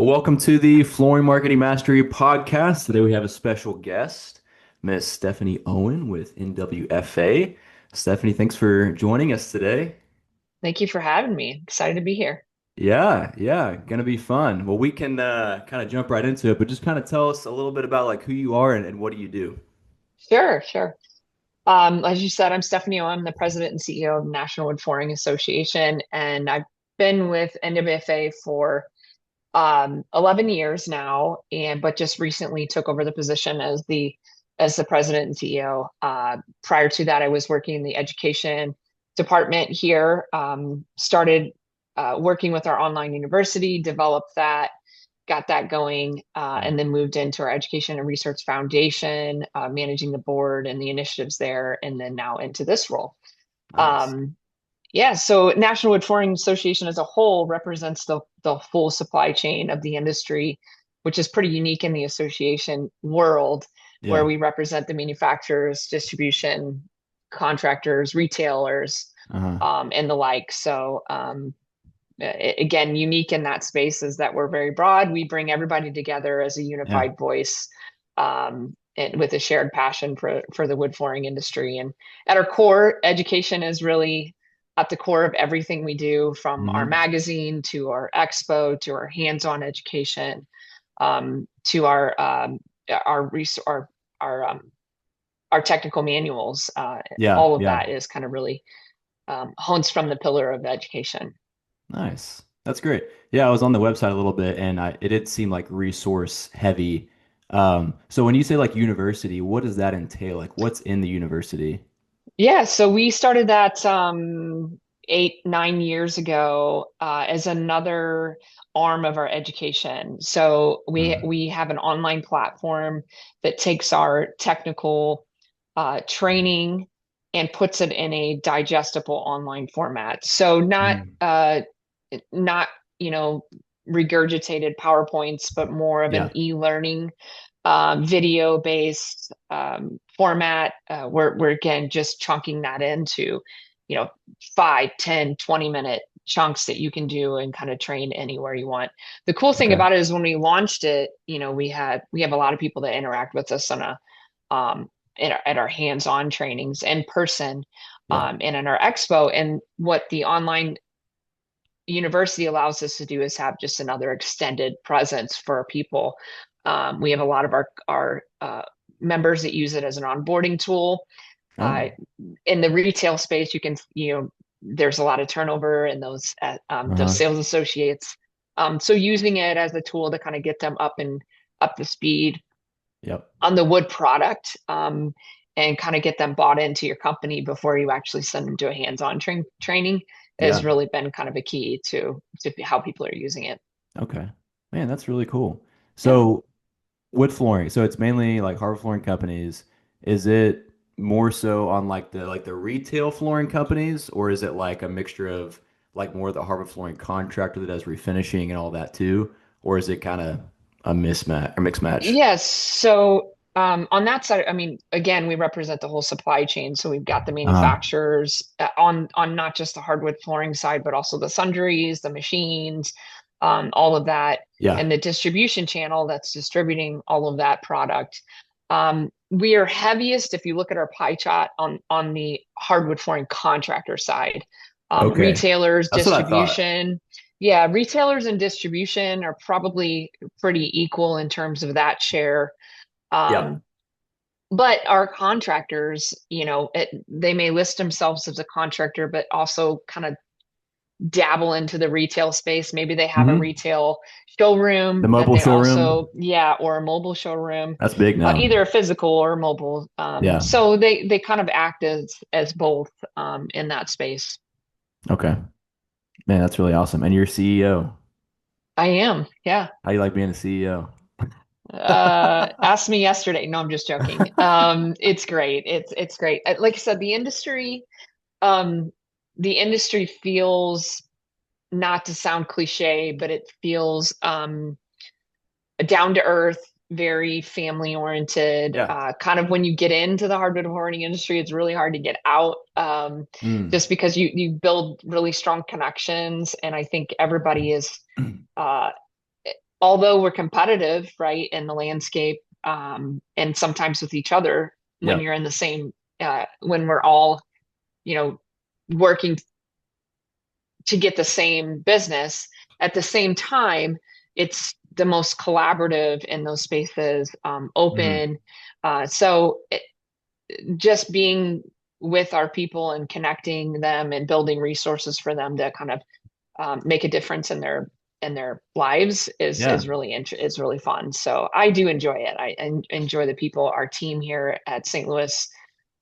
Well, welcome to the Flooring Marketing Mastery Podcast. Today we have a special guest, Miss Stephanie Owen with NWFA. Stephanie, thanks for joining us today. Thank you for having me. Excited to be here. Yeah, gonna be fun. Well, we can kind of jump right into it, but just kind of tell us a little bit about like who you are and what do you do? Sure. As you said, I'm Stephanie O. I'm the president and CEO of the National Wood Flooring Association, and I've been with NWFA for 11 years now, and but just recently took over the position as the president and CEO. Prior to that, I was working in the education department here. Started working with our online university, developed that, got that going, Mm, and then moved into our Education and Research Foundation, managing the board and the initiatives there, and then now into this role. nice. Um, yeah, so National Wood Flooring Association as a whole represents the full supply chain of the industry, which is pretty unique in the association world, where Yeah. we represent the manufacturers, distribution, contractors, retailers, Uh-huh. and the like. Again, unique in that space is that we're very broad. We bring everybody together as a Yeah. unified voice, and with a shared passion for the wood flooring industry. And at our core, education is really at the core of everything we do, from our Hmm. magazine to our expo to our hands-on education, to our our technical manuals. Yeah, All of yeah. that is kind of really hones from the pillar of education. Nice. That's great. Yeah, I was on the website a little bit and it did seem like resource heavy. So when you say like university, what does that entail? Like what's in the university? Yeah, so we started that 8, 9 years ago as another arm of our education. So we Uh, we have an online platform that takes our technical training and puts it in a digestible online format. So mm, not regurgitated PowerPoints, but more of an yeah. e-learning video based format. We're again just chunking that into, 5, 10, 20 minute chunks that you can do and kind of train anywhere you want. The cool thing Okay. about it is when we launched it, we have a lot of people that interact with us on a at our hands-on trainings in person, Yeah. and in our expo. And what the online university allows us to do is have just another extended presence for people. We have a lot of our members that use it as an onboarding tool. Uh, Oh. in the retail space, there's a lot of turnover in those Uh-huh. sales associates. So using it as a tool to kind of get them up to speed Yep. on the wood product, and kind of get them bought into your company before you actually send them to a hands-on training has Yeah. really been kind of a key to how people are using it. Okay. Man, that's really cool. Yeah. So wood flooring. So it's mainly like hardwood flooring companies. Is it more so on like the retail flooring companies, or is it like a mixture of like more of the hardwood flooring contractor that does refinishing and all that too? Or is it kind of a mismatch or mixed match? Yes. So on that side, I mean, again, we represent the whole supply chain. So we've got the Uh, manufacturers on not just the hardwood flooring side, but also the sundries, the machines, all of that, yeah. and the distribution channel that's distributing all of that product. We are heaviest if you look at our pie chart on the hardwood flooring contractor side. Okay. Retailers, That's what I thought. distribution. Yeah, retailers and distribution are probably pretty equal in terms of that share. Yeah. Um, but our contractors, they may list themselves as a contractor, but also kind of dabble into the retail space. Maybe they have a Hmm. retail The showroom that mobile they showroom, also, yeah, or a mobile showroom, that's big now. either physical or mobile. Yeah. So they kind of act as both in that space. Okay. Man, that's really awesome. And you're CEO. I am, yeah. How do you like being a CEO? Asked me yesterday. No, I'm just joking. It's great. It's great. Like I said, um, the industry feels, not to sound cliche, but it feels down to earth, very family oriented. Yeah. Kind of when you get into the hardwood hoarding industry, it's really hard to get out, Mm. just because you build really strong connections, and I think everybody is. Uh, although we're competitive, right, in the landscape, and sometimes with each other when Yep. you're in the same, when we're all, you know, working to get the same business, at the same time, it's the most collaborative in those spaces, Mhm. open. Just being with our people and connecting them and building resources for them to kind of make a difference in their lives Yeah. is really fun. So I do enjoy it. Enjoy the people, our team here at St. Louis,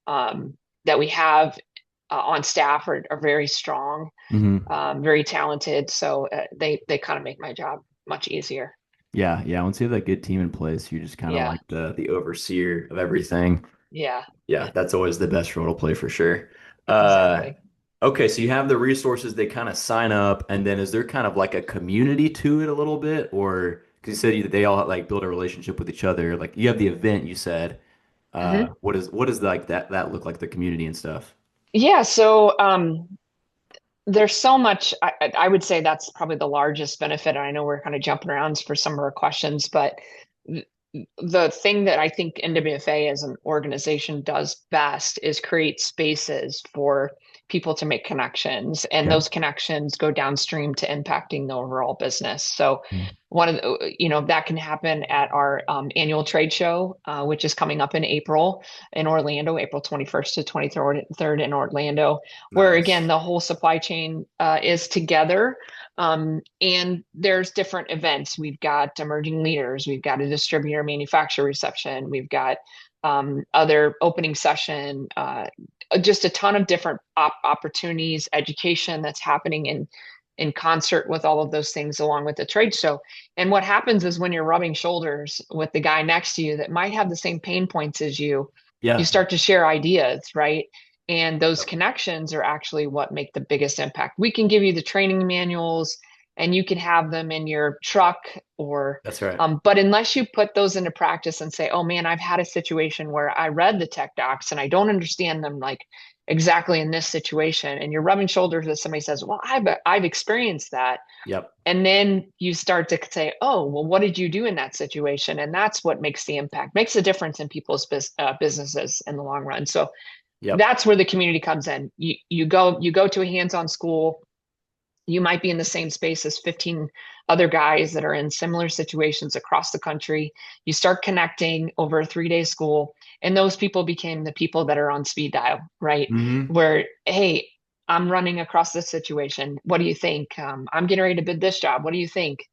that we have on staff are very strong, Hmm. very talented. So they kind of make my job much easier. Yeah. Yeah. Once you have that good team in place, you're just kind of Yeah, like the overseer of everything. yeah, Yeah, that's always the best role to play for sure. Uh, exactly. okay, so you have the resources, they kind of sign up, and then is there kind of like a community to it a little bit, or because you said they all like build a relationship with each other, like you have the event you said. Hmm. What is like that look like the community and stuff? Yeah. So there's so much. I would say that's probably the largest benefit. I know we're kind of jumping around for some of our questions, but th- the thing that I think NWFA as an organization does best is create spaces for people to make connections, and Yeah. those connections go downstream to impacting the overall business. So one of the, that can happen at our annual trade show, which is coming up in April in Orlando, April 21st to 23rd in Orlando, where again, Nice. the whole supply chain is together. And there's different events. We've got emerging leaders, we've got a distributor manufacturer reception, we've got other opening session, just a ton of different opportunities, education that's happening in concert with all of those things along with the trade show. And what happens is when you're rubbing shoulders with the guy next to you that might have the same pain points as you Yeah. start to share ideas, right? And those Yep. connections are actually what make the biggest impact. We can give you the training manuals and you can have them in your truck or That's right. but unless you put those into practice and say, oh man, I've had a situation where I read the tech docs and I don't understand them like exactly in this situation, and you're rubbing shoulders with somebody says, well, I've experienced that, Yep. and then you start to say, oh, well, what did you do in that situation? And that's what makes the impact, makes a difference in people's businesses in the long run. So Yep. that's where the community comes in. You go to a hands-on school. You might be in the same space as 15 other guys that are in similar situations across the country. You start connecting over a 3-day school, and those people became the people that are on speed dial, right? Hmm. Where, hey, I'm running across this situation. What do you think? I'm getting ready to bid this job. What do you think?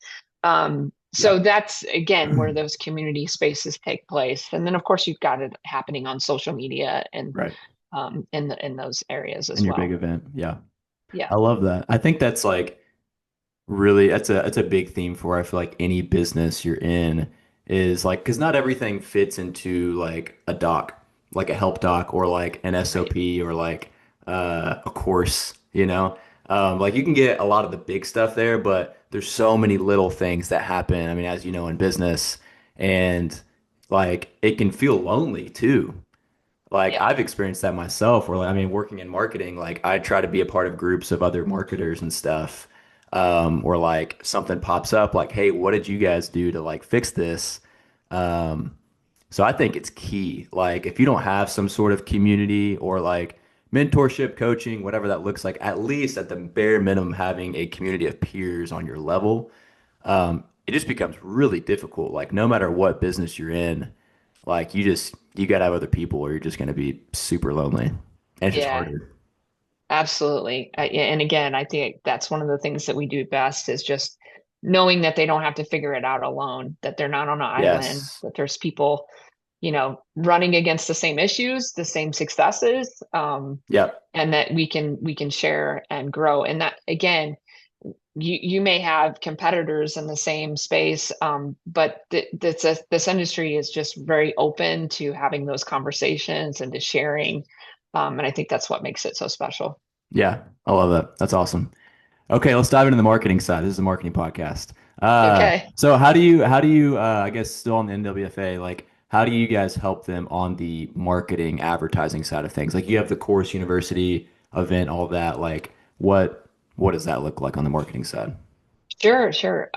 So Yep. that's again where those community spaces take place. And then, of course, you've got it happening on social media and Right. in those areas In as your big well. event. Yeah. Yeah. I love that. I think that's like really that's a big theme for I feel like any business you're in is like because not everything fits into like a doc, like a help doc or like an Right. SOP or like a course, you know. Like you can get a lot of the big stuff there, but there's so many little things that happen. I mean, as you know, in business, and like it can feel lonely too. Like Yeah. I've experienced that myself where like, I mean working in marketing like I try to be a part of groups of other marketers and stuff or like something pops up like hey what did you guys do to like fix this um so I think it's key like if you don't have some sort of community or like mentorship coaching whatever that looks like at least at the bare minimum having a community of peers on your level it just becomes really difficult like no matter what business you're in like you gotta have other people or you're just gonna be super lonely. And it's just Yeah. harder. Absolutely. Yeah, and again, I think that's one of the things that we do best is just knowing that they don't have to figure it out alone, that they're not on an island, Yes. that there's people, running against the same issues, the same successes, Yep. and that we can share and grow. And that again, you may have competitors in the same space, but this industry is just very open to having those conversations and to sharing. And I think that's what makes it so special. Yeah. I love that. That's awesome. Okay, let's dive into the marketing side. This is a marketing podcast. Okay. So how do you I guess still on the NWFA, like how do you guys help them on the marketing advertising side of things? Like you have the course university event, all that. Like what does that look like on the marketing side? Sure, sure.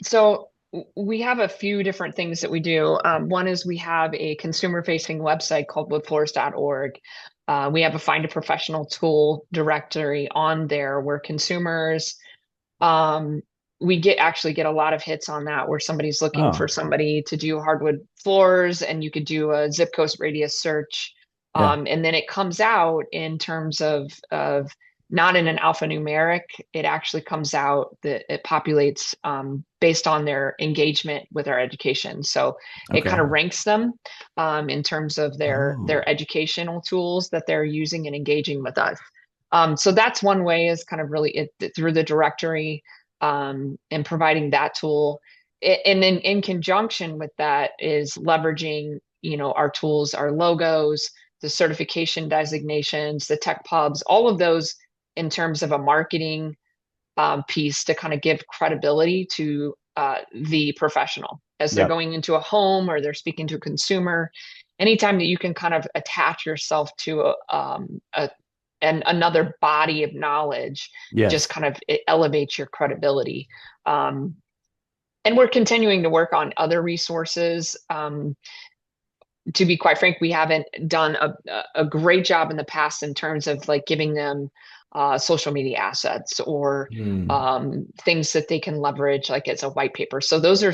So we have a few different things that we do. One is we have a consumer-facing website called woodfloors.org. We have a find a professional tool directory on there where consumers um, we actually get a lot of hits on that where somebody's looking for Oh, somebody to do hardwood floors, and you could do a zip code radius search. yeah. And then it comes out in terms of not in an alphanumeric. It actually comes out that it populates based on their engagement with our education. So it Okay. kind of ranks them in terms of their Oh, educational tools that they're using and engaging with us. So that's one way, is kind of really through the directory and providing that tool. And then in conjunction with that is leveraging, our tools, our logos, the certification designations, the tech pubs, all of those in terms of a marketing piece to kind of give credibility to the professional as they're yep. going into a home or they're speaking to a consumer. Anytime that you can kind of attach yourself to and another body of knowledge, just Yes. kind of it elevates your credibility. Um, and we're continuing to work on other resources. To be quite frank, we haven't done a great job in the past in terms of like giving them social media assets or Hmm. things that they can leverage like as a white paper. So those are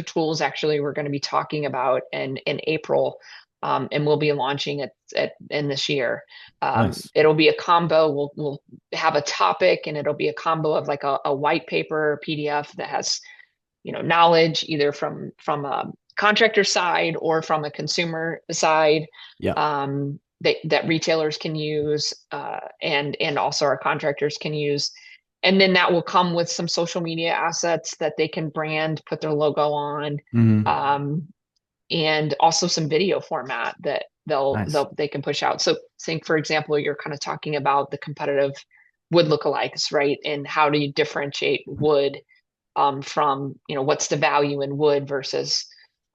tools actually we're going to be talking about in April, and we'll be launching it in this year. Nice. It'll be a combo. We'll have a topic, and it'll be a combo of like a white paper PDF that has knowledge either from a contractor side or from a consumer side, Yep. that retailers can use, and also our contractors can use. And then that will come with some social media assets that they can brand, put their logo on, Hmm. um, and also some video format that Nice. they can push out. So think, for example, you're kind of talking about the competitive wood lookalikes, right? And how do you differentiate wood from what's the value in wood versus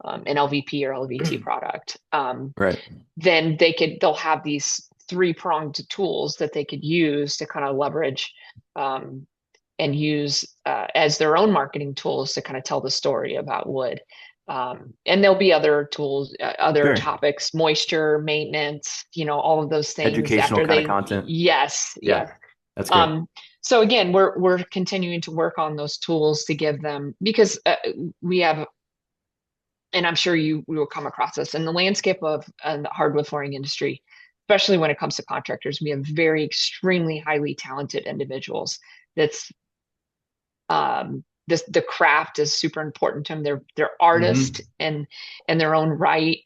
an LVP or LVT product. Right. Then they'll have these three-pronged tools that they could use to kind of leverage um, and use as their own marketing tools to kind of tell the story about wood. And there'll be other tools, other Sure. topics, moisture, maintenance, all of those things Educational after kind of they, content. yes, Yeah. yes. That's great. Um, so again, we're continuing to work on those tools to give them, because we have, and I'm sure we will come across this in the landscape of the hardwood flooring industry, especially when it comes to contractors. We have very extremely highly talented individuals. That's the craft is super important to them. They're artists Hmm. in their own right.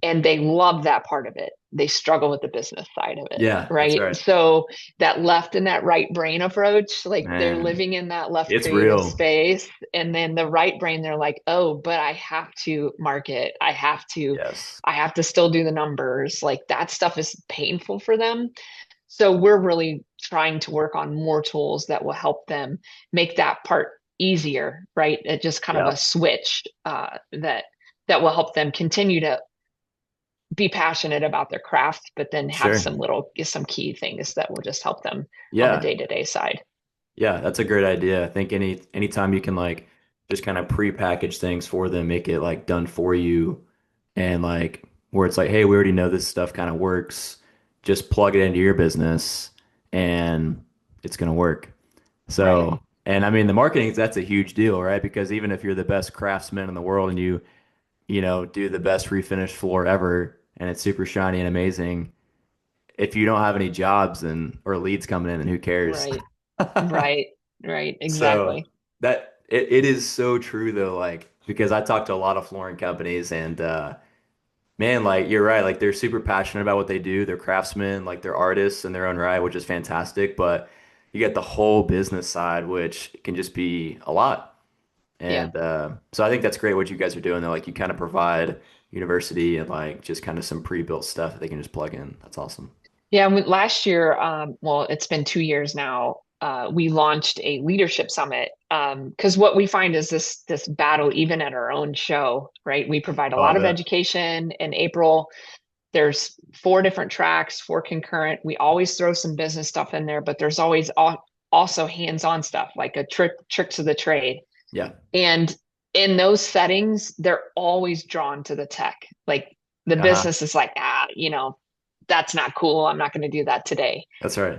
And they love that part of it. They struggle with the business side of it, Yeah, that's right? right. So that left and that right brain approach, like they're Man, living in that left it's creative real. space. And then the right brain, they're like, oh, but I have to market. Yes. I have to still do the numbers. Like that stuff is painful for them. So we're really trying to work on more tools that will help them make that part easier, right? It just kind of a Yep. switch that will help them continue to be passionate about their craft, but then have Sure. some key things that will just help them on the Yeah. day-to-day side. Yeah, that's a great idea. I think anytime you can like just kind of pre-package things for them, make it like done for you and like where it's like, hey, we already know this stuff kind of works. Just plug it into your business and it's gonna work. Right. So, and I mean the marketing, that's a huge deal, right? Because even if you're the best craftsman in the world and you do the best refinished floor ever and it's super shiny and amazing, if you don't have any jobs and or leads coming in, then who cares? Right. Right. Right. So Exactly. it is so true though, like because I talk to a lot of flooring companies and man, like you're right, like they're super passionate about what they do. They're craftsmen, like they're artists in their own right, which is fantastic. But you get the whole business side, which can just be a lot. Yeah. And so I think that's great what you guys are doing though. Like you kind of provide university and like just kind of some pre-built stuff that they can just plug in. That's awesome. Yeah. Last year, well, it's been 2 years now. We launched a leadership summit because what we find is this battle, even at our own show, right? We provide a Oh, I lot of bet. education in April. There's four different tracks, four concurrent. We always throw some business stuff in there, but there's always also hands-on stuff like a tricks of the trade. Yeah. And in those settings, they're always drawn to the tech. Like the Uh-huh. business is like, that's not cool. I'm not going to do that today. That's right.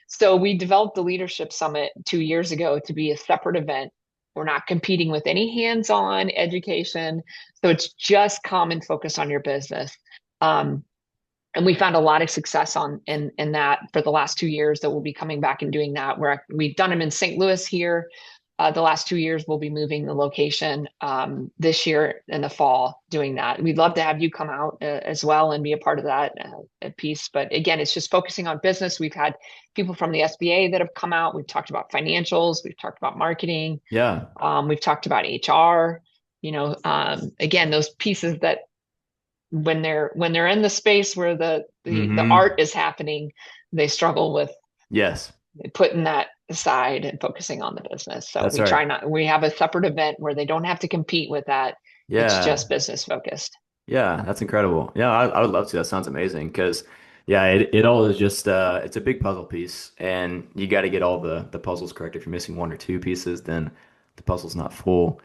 So we developed the Leadership Summit 2 years ago to be a separate event. We're not competing with any hands-on education. So it's just come and focus on your business. Um, and we found a lot of success in that for the last 2 years that we'll be coming back and doing that. We've done them in St. Louis here. The last 2 years, we'll be moving the location this year in the fall doing that. We'd love to have you come out as well and be a part of that piece. But again, it's just focusing on business. We've had people from the SBA that have come out. We've talked about financials. We've talked about marketing. Yeah. We've talked about HR. Again, those pieces that when they're in the space where the Mm-hmm. art is happening, they struggle with Yes. putting that aside and focusing on the business. So That's right. we have a separate event where they don't have to compete with that. It's Yeah. just business focused. Yeah, that's incredible. Yeah, I would love to. That sounds amazing because yeah, it all is just it's a big puzzle piece and you got to get all the puzzles correct. If you're missing one or two pieces, then the puzzle's not full.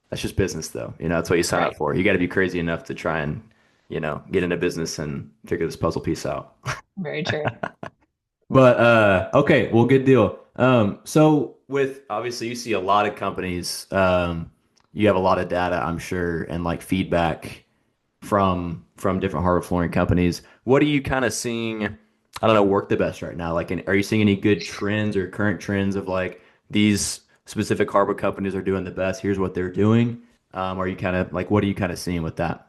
That's just business though. That's what you sign up Right. for. You got to be crazy enough to try and, get into business and figure this puzzle piece out. Very true. But okay, well, good deal. So with obviously you see a lot of companies, you have a lot of data, I'm sure, and like feedback from different hardwood flooring companies. What are you kind of seeing, I don't know, work the best right now? Like, are you seeing any good trends or current trends of like these specific hardwood companies are doing the best? Here's what they're doing. Are you kind of like, what are you kind of seeing with that?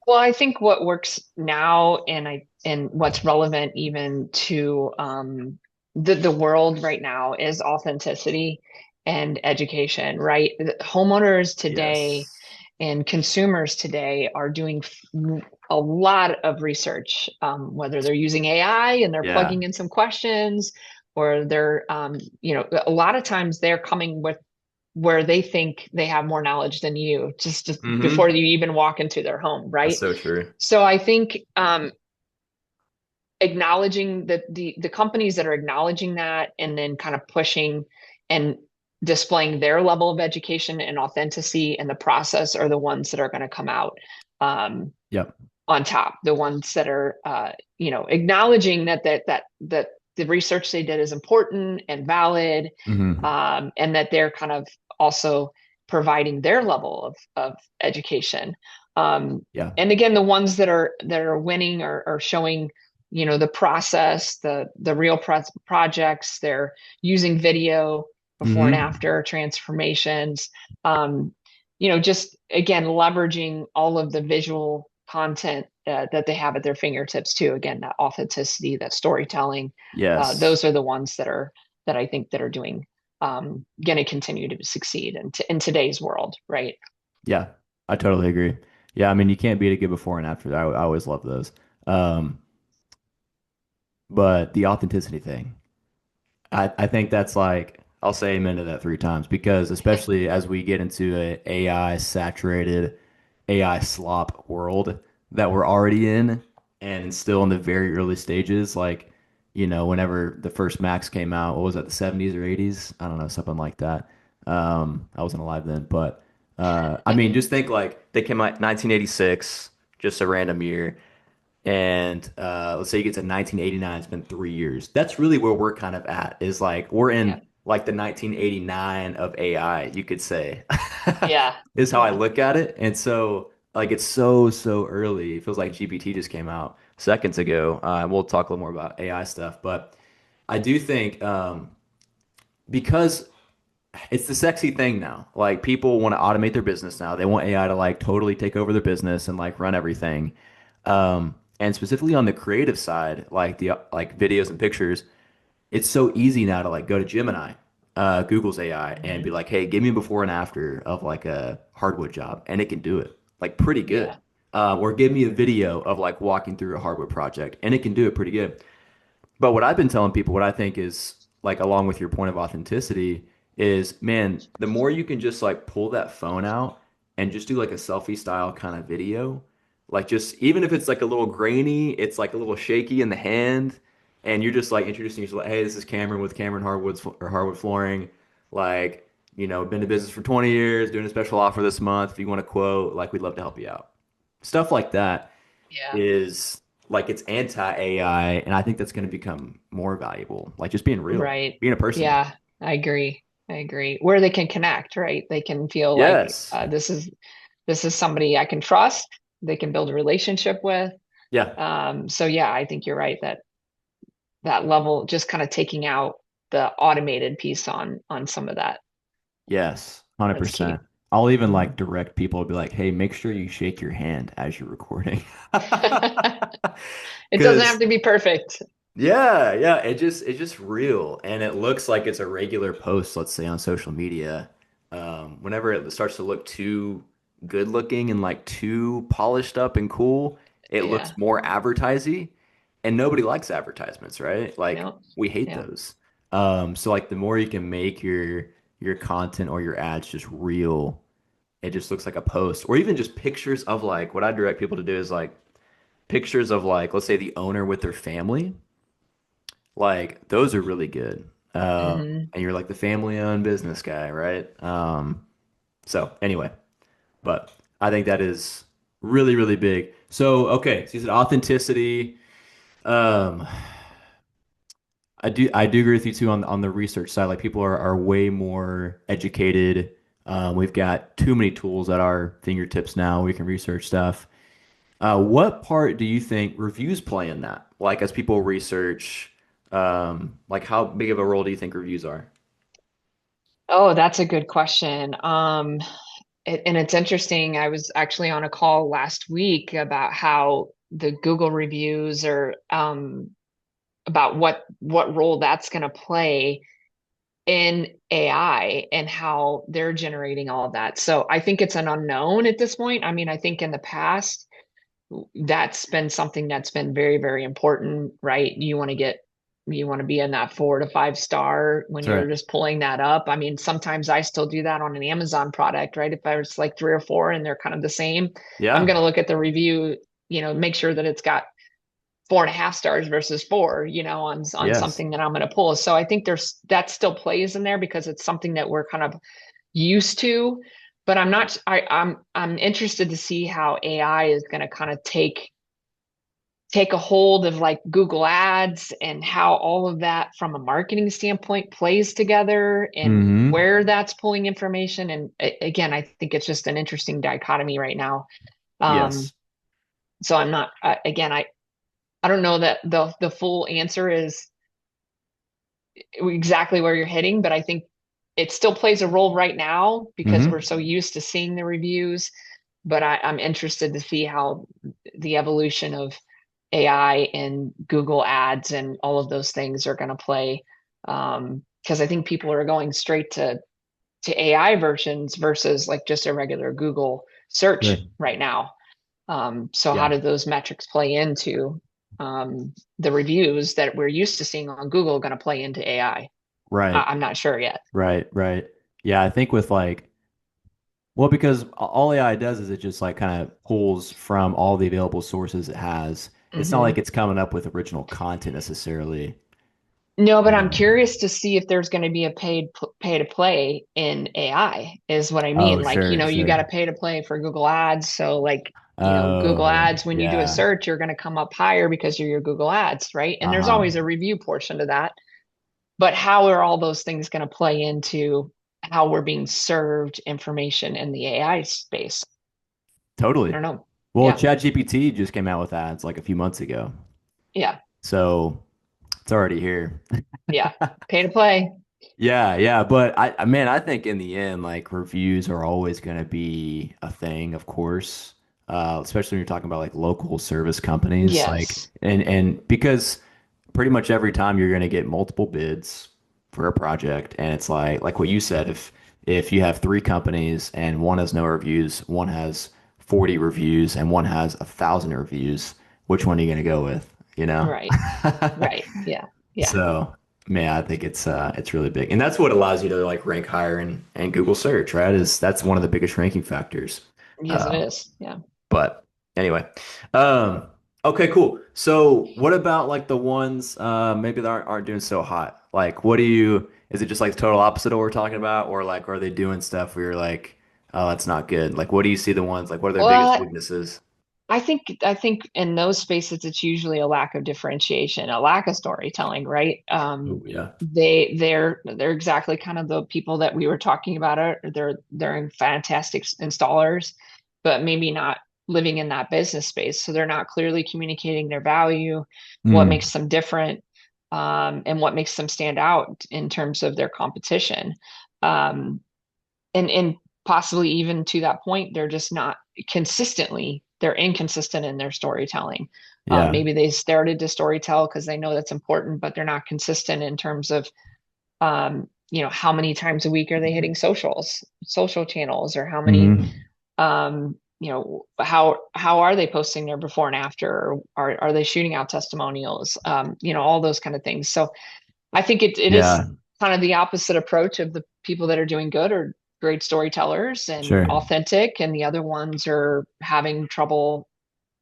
Well, I think what works now and what's relevant even to the world right now is authenticity and education, right? Homeowners today Yes. and consumers today are doing a lot of research, whether they're using AI and they're Yeah. plugging in some questions, or a lot of times they're coming with where they think they have more knowledge than you just before Mm-hmm. you even walk into their home, That's right? so true. So I think acknowledging that the companies that are acknowledging that and then kind of pushing and displaying their level of education and authenticity in the process are the ones that are going to come out um, Yep. on top. The ones that are acknowledging that the research they did is important and valid, Mm-hmm. and that they're kind of also providing their level of education. Yeah. And again, the ones that are winning are showing, the process, the real projects. They're using video before and Mm-hmm. after transformations. Um, just again leveraging all of the visual content that they have at their fingertips too. Again, that authenticity, that storytelling. Yes. Those are the ones that I think that are doing going to continue to succeed in today's world, right? Yeah. I totally agree. Yeah. I mean, you can't beat a good before and after. I always love those. Um, but the authenticity thing. I think that's like I'll say amen to that three times because especially as we get into a AI saturated AI slop world that we're already in and still in the very early stages, like whenever the first Macs came out, what was that, the 70s or 80s? I don't know, something like that. I wasn't alive then, but I mean, just think like they came out 1986, just a random year. And let's say you get to 1989, it's been 3 years. That's really where we're kind of at, is like we're Yeah, in like the 1989 of AI, you could say, yeah, is how I yeah, look at it. And so, like, it's so early. It feels like GPT just came out seconds ago. We'll talk a little more about AI stuff, but I do think because it's the sexy thing now. Like people want to automate their business now. They want AI to like totally take over their business and like run everything. And specifically on the creative side, like the like videos and pictures, it's so easy now to like go to Gemini, Google's AI, and be hmm like, "Hey, give me a before and after of like a hardwood job," and it can do it like pretty good. yeah, Or give me a video of like walking through a hardwood project, and it can do it pretty good. But what I've been telling people, what I think is like along with your point of authenticity, is man, the more you can just like pull that phone out and just do like a selfie style kind of video, like just even if it's like a little grainy, it's like a little shaky in the hand, and you're just like introducing yourself, hey, this is Cameron with Cameron Hardwood's or Hardwood Flooring, like been in business for 20 years, doing a special offer this month. If you want to quote, like, we'd love to help you out. Stuff like that Yeah. is like it's anti-AI, and I think that's going to become more valuable. Like just being real, Right. being a person. Yeah, I agree. I agree. Where they can connect, right? They can feel like Yes. this is somebody I can trust. They can build a relationship with. Yeah. So yeah, I think you're right that that level, just kind of taking out the automated piece on some of that. Yes. That's 100%. key. I'll even Mhm. like direct people to be like, hey, make sure you shake your hand as you're recording. It doesn't have Because to be perfect. yeah, yeah, it's just real, and it looks like it's a regular post, let's say on social media. Whenever it starts to look too good looking and like too polished up and cool, it looks Yeah. more advertisy, and nobody likes advertisements, right? Like No. we hate Yeah. those. So like the more you can make your content or your ads just real, it just looks like a post, or even just pictures of like what I direct people to do is like pictures of like let's say the owner with their family like those are really good. Hmm. And you're like the family-owned business guy, right? So anyway, but I think that is really, really big. So okay, so you said authenticity. Um, I do agree with you too on the research side. Like people are way more educated. We've got too many tools at our fingertips now. We can research stuff. What part do you think reviews play in that? Like as people research, like how big of a role do you think reviews are? Oh, that's a good question. And it's interesting. I was actually on a call last week about how the Google reviews are about what role that's going to play in AI and how they're generating all of that. So I think it's an unknown at this point. I mean, I think in the past that's been something that's been very, very important, right? You want to be in that 4 to 5 star when That's you're right. just pulling that up. I mean, sometimes I still do that on an Amazon product, right? If I was like 3 or 4 and they're kind of the same, I'm Yeah. going to look at the review, make sure that it's got 4.5 stars versus 4, on Yes. something that I'm going to pull. So I think that still plays in there because it's something that we're kind of used to, but I'm not I'm interested to see how AI is going to kind of take a hold of like Google Ads and how all of that from a marketing standpoint plays together and Hmm. where that's pulling information. And again, I think it's just an interesting dichotomy right now. Um, Yes. so I'm not again, I don't know that the full answer is exactly where you're hitting, but I think it still plays a role right now because we're Hmm. so used to seeing the reviews. But I'm interested to see how the evolution of AI and Google Ads and all of those things are going to play. Because I think people are going straight to AI versions versus like just a regular Google search Good. right now. So how Yeah. do those metrics play into the reviews that we're used to seeing on Google going to play into AI? Right. I'm not sure yet. Right. Right. Yeah. I think with like, well, because all AI does is it just like kind of pulls from all the available sources it has. It's not like Hmm. it's coming up with original content necessarily. No, but I'm Um, curious to see if there's going to be a pay to play in AI is what I mean. oh, Like, sure, you got sure. to pay to play for Google Ads. So like, Google Oh, Ads, when you do a yeah. search, you're going to come up higher because you're your Google Ads, right? And there's Uh-huh. always a review portion to that. But how are all those things going to play into how we're being served information in the AI space? I Totally. don't know. Well, Yeah. ChatGPT just came out with ads like a few months ago. Yeah. So it's already here. Yeah. Pay to play. Yeah, yeah, but man, I think in the end, like reviews are always going to be a thing, of course, especially when you're talking about like local service companies, like Yes. and because pretty much every time you're going to get multiple bids for a project, and it's like what you said, if you have three companies and one has no reviews, one has 40 reviews, and one has 1,000 reviews, which one are you going to go with, you know? Right. Right. Yeah. Yeah. So, man, I think it's really big. And that's what allows you to like rank higher in Google search, right? Is that's one of the biggest ranking factors. Yes, it Uh, is. Yeah. but anyway. Um, okay, cool. So what about like the ones maybe that aren't doing so hot? Like what do you Is it just like the total opposite of what we're talking about, or like are they doing stuff where you're like, oh, that's not good? Like, what do you see the ones like? What are their biggest Well, weaknesses? I think in those spaces it's usually a lack of differentiation, a lack of storytelling, right? Oh, yeah. They're exactly kind of the people that we were talking about. They're fantastic installers, but maybe not living in that business space. So they're not clearly communicating their value, what Mm, makes them different, and what makes them stand out in terms of their competition. Um, and possibly even to that point they're just not consistently they're inconsistent in their storytelling. yeah. Maybe they started to storytell because they know that's important, but they're not consistent in terms of how many times a week are they hitting social channels, or how many Hmm. how are they posting their before and after, or are they shooting out testimonials, all those kind of things. So I think it is Yeah. kind of the opposite approach of the people that are doing good or great storytellers and Sure. authentic, and the other ones are having trouble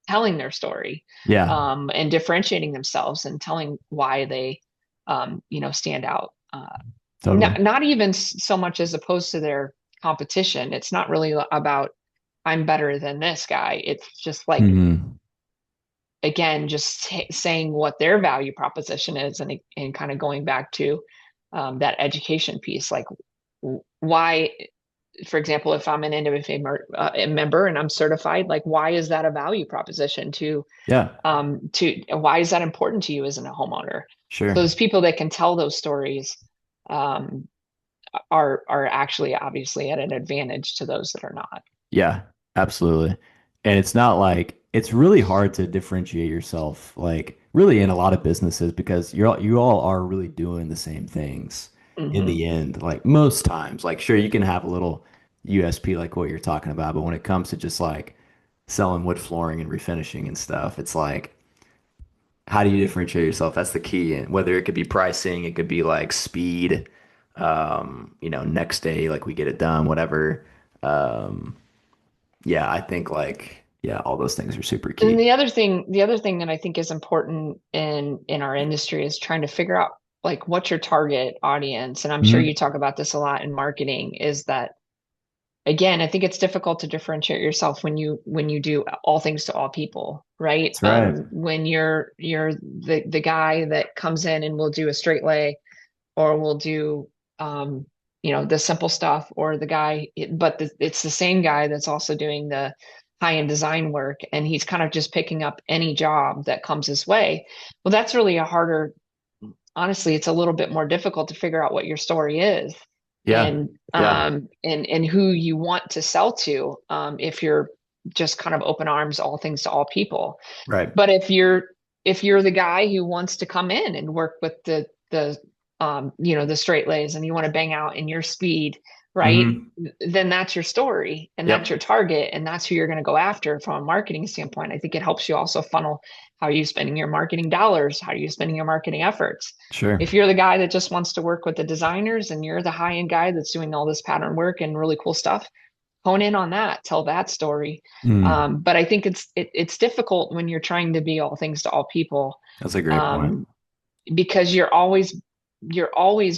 telling their story, Yeah. and differentiating themselves and telling why they, stand out. Totally. Not even so much as opposed to their competition. It's not really about I'm better than this guy. It's just like, Hmm. again, just saying what their value proposition is, and kind of going back to that education piece, like why, for example, if I'm an NWFA member and I'm certified, like why is that a value proposition Yeah. to why is that important to you as a homeowner? So Sure. those people that can tell those stories um, are actually obviously at an advantage to those that are not. Yeah, absolutely. And it's not like it's really hard to differentiate yourself, like really in a lot of businesses because you all are really doing the same things in Hmm. the end. Like most times, like sure you can have a little USP like what you're talking about, but when it comes to just like selling wood flooring and refinishing and stuff, it's like how do you differentiate yourself? That's the key. And whether it could be pricing, it could be like speed, next day, like we get it done, whatever. Um, yeah, I think like yeah, all those things are super And key. the other thing that I think is important in our industry is trying to figure out like what's your target audience. And I'm sure you Hmm. talk about this a lot in marketing, is that again, I think it's difficult to differentiate yourself when you do all things to all people, right? That's right. When you're the guy that comes in and will do a straight lay, or will do the simple stuff, or the guy, but it's the same guy that's also doing the high-end design work, and he's kind of just picking up any job that comes his way. Well, that's really a harder, honestly, it's a little bit more difficult to figure out what your story is, Yeah. and Yeah. who you want to sell to, if you're just kind of open arms, all things to all people. Right. But if you're the guy who wants to come in and work with the straight lays, and you want to bang out in your speed, right? Hmm. Then that's your story, and that's your Yep. target, and that's who you're going to go after from a marketing standpoint. I think it helps you also funnel how are you spending your marketing dollars, how are you spending your marketing efforts. Sure. If you're the guy that just wants to work with the designers, and you're the high-end guy that's doing all this pattern work and really cool stuff, hone in on that, tell that story. Mm. But I think it's difficult when you're trying to be all things to all people, That's a great point. um, because you're always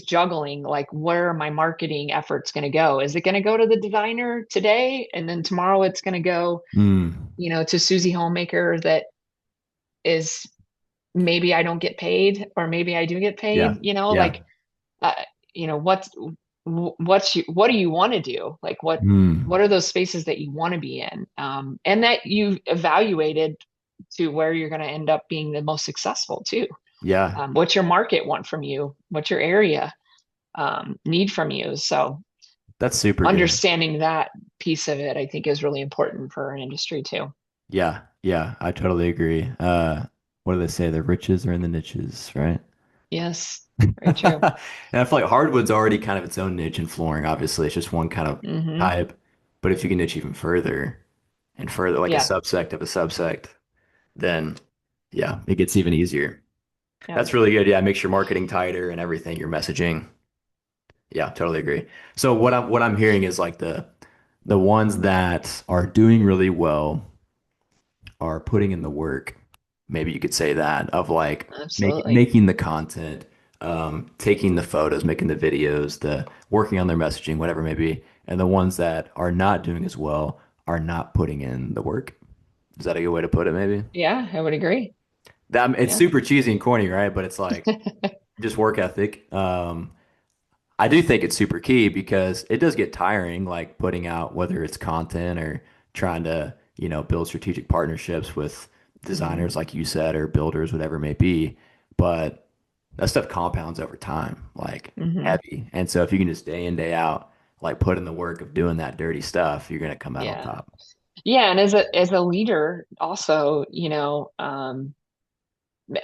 juggling, like, where are my marketing efforts going to go? Is it going to go to the designer today, and then tomorrow it's going to go, Mm. to Susie Homemaker, that is, maybe I don't get paid, or maybe I do get Yeah. paid, Yeah. like, uh, what do you want to do? Like, what Mm. are those spaces that you want to be in, and that you evaluated to where you're going to end up being the most successful too. Yeah. What's your market want from you? What's your area need from you? So That's super good. understanding that piece of it, I think, is really important for our industry too. Yeah. Yeah. I totally agree. What do they say? The riches are in the niches, right? Yes, very true. And I feel like hardwood's already kind of its own niche in flooring. Obviously, it's just one kind of Hmm. type. But if you can niche even further and further, like a Yeah, subsect of a subsect, then yeah, it gets even easier. yeah, That's really good. Yeah, it makes your marketing tighter and everything, your messaging. Yeah, totally agree. So what I'm hearing is like the ones that are doing really well are putting in the work. Maybe you could say that of like absolutely. making the content, taking the photos, making the videos, the working on their messaging, whatever it may be. And the ones that are not doing as well are not putting in the work. Is that a good way to put it, maybe? Yeah, I would agree. That it's Yeah. super cheesy and corny, right? But it's like just work ethic. I do think it's super key because it does get tiring, like putting out whether it's content or trying to, build strategic partnerships with Hmm. designers, like you said, or builders, whatever it may be. But that stuff compounds over time, like Hmm. heavy. And so if you can just day in, day out, like put in the work of doing that dirty stuff, you're gonna come out on Yeah. top. Yeah, and as a leader, also,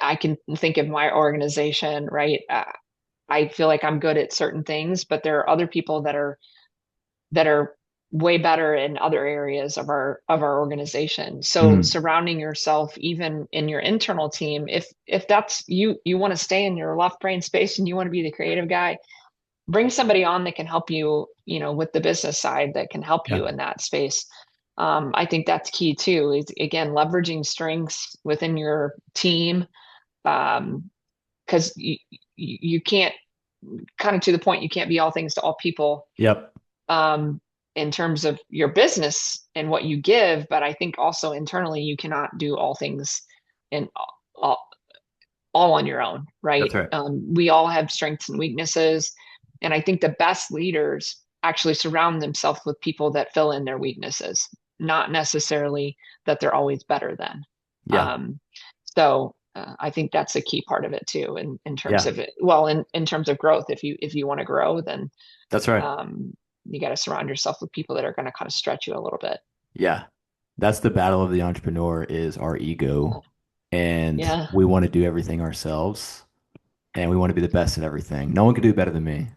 I can think of my organization, right? I feel like I'm good at certain things, but there are other people that are way better in other areas of our organization. So Mm, surrounding yourself, even in your internal team, if that's you want to stay in your left brain space and you want to be the creative guy, bring somebody on that can help you, with the business side that can help yeah. you in that space. I think that's key too, is again leveraging strengths within your team. Because you can't, kind of to the point, you can't be all things to all people, Yep. um, in terms of your business and what you give. But I think also internally, you cannot do all things in all, all on your own, That's right? right. We all have strengths and weaknesses. And I think the best leaders actually surround themselves with people that fill in their weaknesses, not necessarily that they're always better than. Yeah. So I think that's a key part of it too, in terms Yeah. of it. Well, in terms of growth, if you want to grow, then That's right. um, you got to surround yourself with people that are going to kind of stretch you a little bit. Yeah. That's the battle of the entrepreneur is our ego. And Yeah, we want to do everything ourselves and we want to be the best at everything. No one can do it better than me.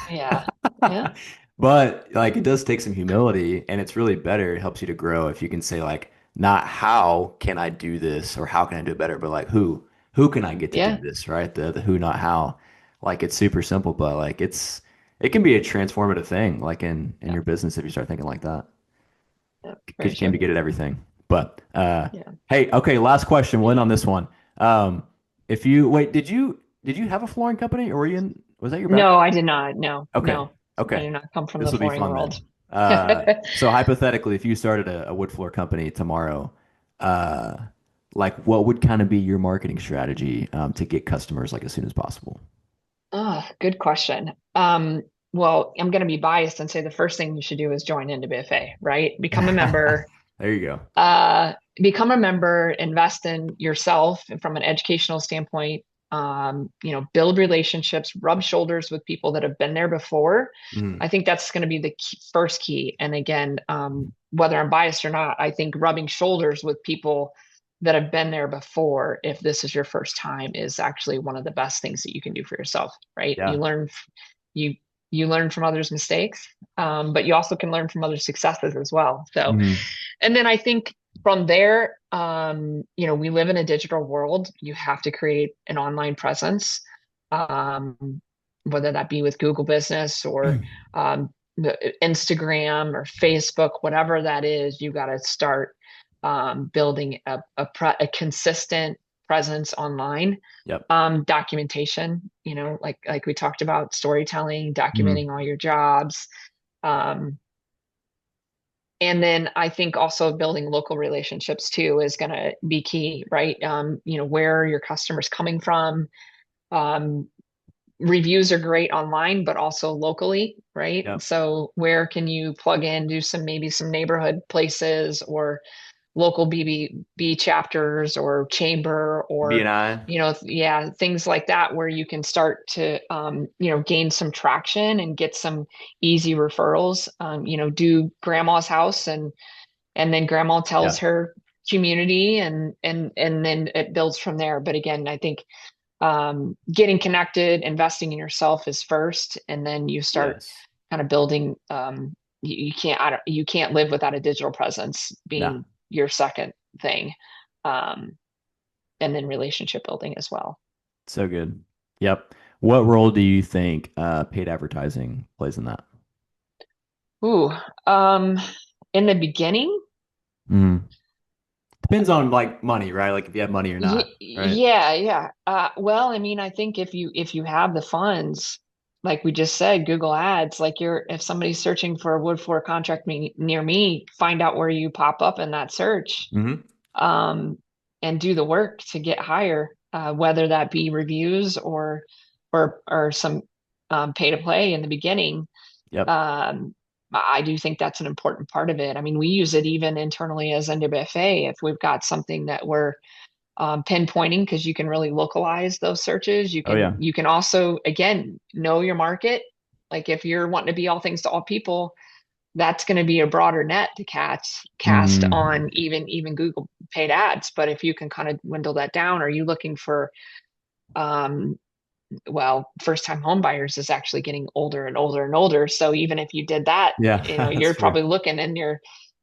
yeah, yeah, But like it does take some humility and it's really better. It helps you to grow if you can say like not how can I do this or how can I do it better, but like who can I get to do yeah, this, right? The who, not how. Like it's super simple, but like it can be a transformative thing, like in yeah, your business if you start thinking like that. yeah, Because very you can't true. be good at everything. But Yeah. hey, okay, last question. We'll end on this one. If you wait, did you have a flooring company or were you in was that your No, background? I did not. No, Okay. no, I Okay. did not come from This the will be flooring fun world. then. So hypothetically, if you started a wood floor company tomorrow, uh, like what would kind of be your marketing strategy to get customers like as soon as possible? Oh, good question. Well, I'm going to be biased and say the first thing you should do is join NWFA, right? Become a member, There you go. invest in yourself from an educational standpoint, build relationships, rub shoulders with people that have been there before. Mm, I think that's going to be the first key. And again, whether I'm biased or not, I think rubbing shoulders with people that have been there before, if this is your first time, is actually one of the best things that you can do for yourself, right? yeah. You you learn from others' mistakes, but you also can learn from other successes as well. So, Hmm. and then I think from there, we live in a digital world. You have to create an online presence, um, whether that be with Google Business or um, Instagram or Facebook, whatever that is. You got to start building a consistent presence online. Yep. Documentation, like we talked about, storytelling, Hmm. documenting all your jobs. Um, and then I think also building local relationships too is going to be key, right? Where are your customers coming from? Um, Reviews are great online, but also locally, right? Yep. So where can you plug in, do maybe some neighborhood places or local BBB chapters or chamber or BNI. yeah, things like that where you can start to gain some traction and get some easy referrals. Do grandma's house and then grandma tells Yeah. her community and then it builds from there. But again, I think getting connected, investing in yourself is first, and then you start Yes. kind of building. You can't live without a digital presence No. being your second thing, um, and then relationship building as well. So good. Yep. What role do you think paid advertising plays in that? Ooh, um, in the beginning, Mm. Depends on like money, right? Like if you have money or not, right? Yeah, yeah. Well, I mean, I think if you have the funds, like we just said, Google Ads, like you're if somebody's searching for a wood floor contract near me, find out where you pop up in that search, Hmm. um, and do the work to get higher, whether that be reviews or some pay to play in the beginning. Yep. Um, I do think that's an important part of it. I mean, we use it even internally as NWFA if we've got something that we're pinpointing because you can really localize those searches. You Oh can yeah. you can also again know your market. Like if you're wanting to be all things to all people, that's going to be a broader net to cast Hmm. on even Google paid ads. But if you can kind of dwindle that down, are you looking for um, well, first time home buyers is actually getting older and older and older. So even if you did that, Yeah, that's you're true. probably looking and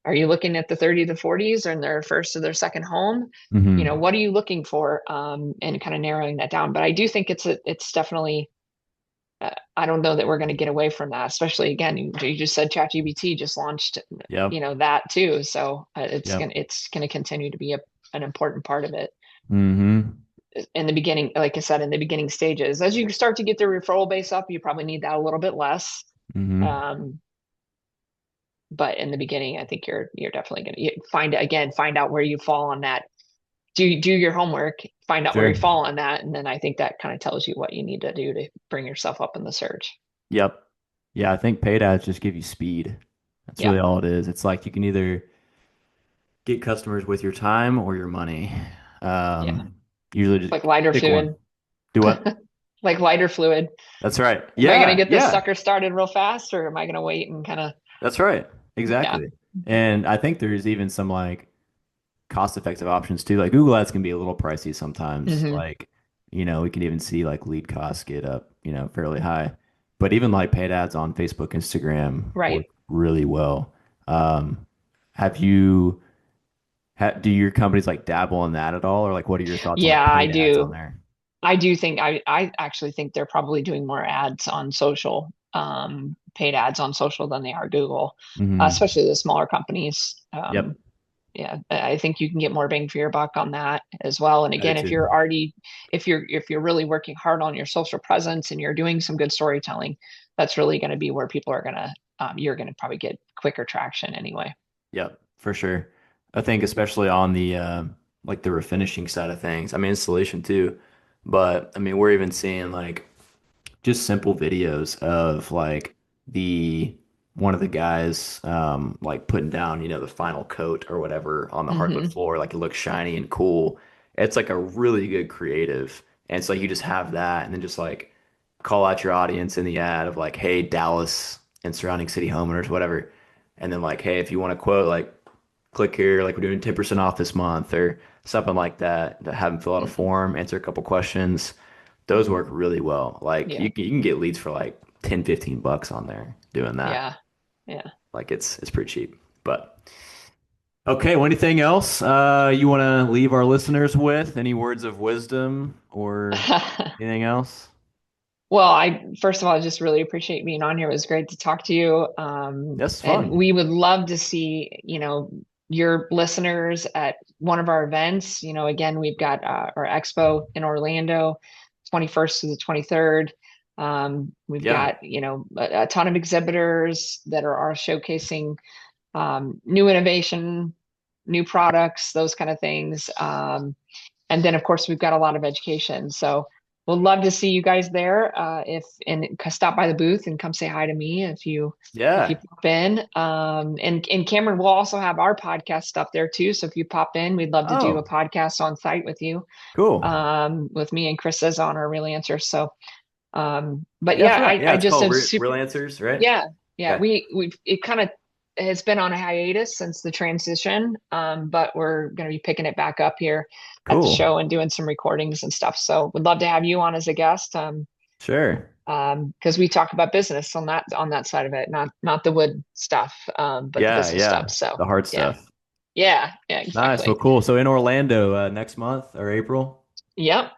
are you looking at the 30 to 40s or in their first or their second home? Hmm. What are you looking for? And kind of narrowing that down. But I do think it's definitely, I don't know that we're going to get away from that, especially again, you just said ChatGPT just launched, Yep. that too. So Yep. it's going to continue to be an important part of it Hmm. in the beginning, like I said, in the beginning stages. As you start to get the referral base up, you probably need that a little bit less. Hmm. Um, but in the beginning, I think you're definitely going to find out where you fall on that. Do your homework, find out where you Sure. fall on that, and then I think that kind of tells you what you need to do to bring yourself up in the search. Yep. Yeah, I think paid ads just give you speed. That's Yeah, really all it is. It's like you can either get customers with your time or your money. yeah, Usually just like lighter pick one. fluid, Do what? like lighter fluid. That's right. Am I going to Yeah, get this yeah. sucker started real fast, or am I going to wait and kind of That's right. yeah? Exactly. And I think there's even some like cost-effective options too. Like Google Ads can be a little pricey sometimes. Hmm. Like, we can even see like lead costs get up, fairly high. But even like paid ads on Facebook, Instagram Right. work really well. Um, have you do your companies like dabble in that at all, or like what are your thoughts on Yeah, like I paid ads on do. there? I do think I actually think they're probably doing more ads on social, paid ads on social than they are Google, Hmm. especially the smaller companies. Yep, Yeah, I think you can get more bang for your buck on that as well. And I do again, if too. you're already if you're really working hard on your social presence and you're doing some good storytelling, that's really going to be where people are gonna you're gonna probably get quicker traction anyway. Yep, for sure. I think especially on the like the refinishing side of things. I mean installation too, but I mean we're even seeing like just simple videos of like the one of the guys like putting down, the final coat or whatever on the hardwood Hmm. floor, like it looks shiny and cool. It's like a really good creative. And so you just have that and then just like call out your audience in the ad of like, hey, Dallas and surrounding city homeowners, whatever. And then like, hey, if you want to quote, like click here, like we're doing 10% off this month or something like that, to have them fill out a Hmm. form, answer a couple questions. Those work really well. Like Yeah, you can get leads for like 10, $15 on there doing that. yeah, yeah. Like it's pretty cheap. But okay, well, anything else you want to leave our listeners with? Any words of wisdom or anything else? Well, I first of all, I just really appreciate being on here. It was great to talk to you. That's And fun. we would love to see, your listeners at one of our events. Again, we've got our expo in Orlando, 21st to the 23rd. We've Yeah. got, a ton of exhibitors that are showcasing new innovation, new products, those kind of things. And then of course we've got a lot of education. So we'll love to see you guys there. If and stop by the booth and come say hi to me if you Yeah. pop in. And Cameron, we'll also have our podcast stuff there too. So if you pop in, we'd love to do a Oh, podcast on site with you, cool. with me and Chris as on our real answers. So but Yeah, that's yeah, right. Yeah, I it's just called am super Real Answers, right? yeah, yeah. Okay. We've it kind of has been on a hiatus since the transition, but we're going to be picking it back up here at the Cool. show and doing some recordings and stuff. So would love to have you on as a guest, Sure. because we talk about business on that side of it, not the wood stuff, but the Yeah, business stuff. yeah. So The hard yeah, stuff. yeah, Nice. Well, exactly. cool. So in Orlando next month or April. Yep.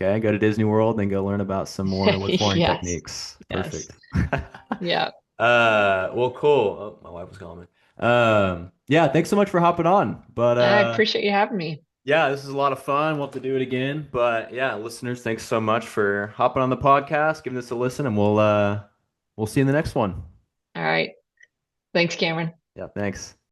Okay, go to Disney World and go learn about some more wood flooring Yes. techniques. Yes. Perfect. Yeah. Well, cool. Oh, my wife was calling me. Yeah, thanks so much for hopping on. But I appreciate you having me. yeah, this is a lot of fun. We'll have to do it again. But yeah, listeners, thanks so much for hopping on the podcast, giving this a listen, and we'll see you in the next one. All right. Thanks, Cameron. Yeah, thanks.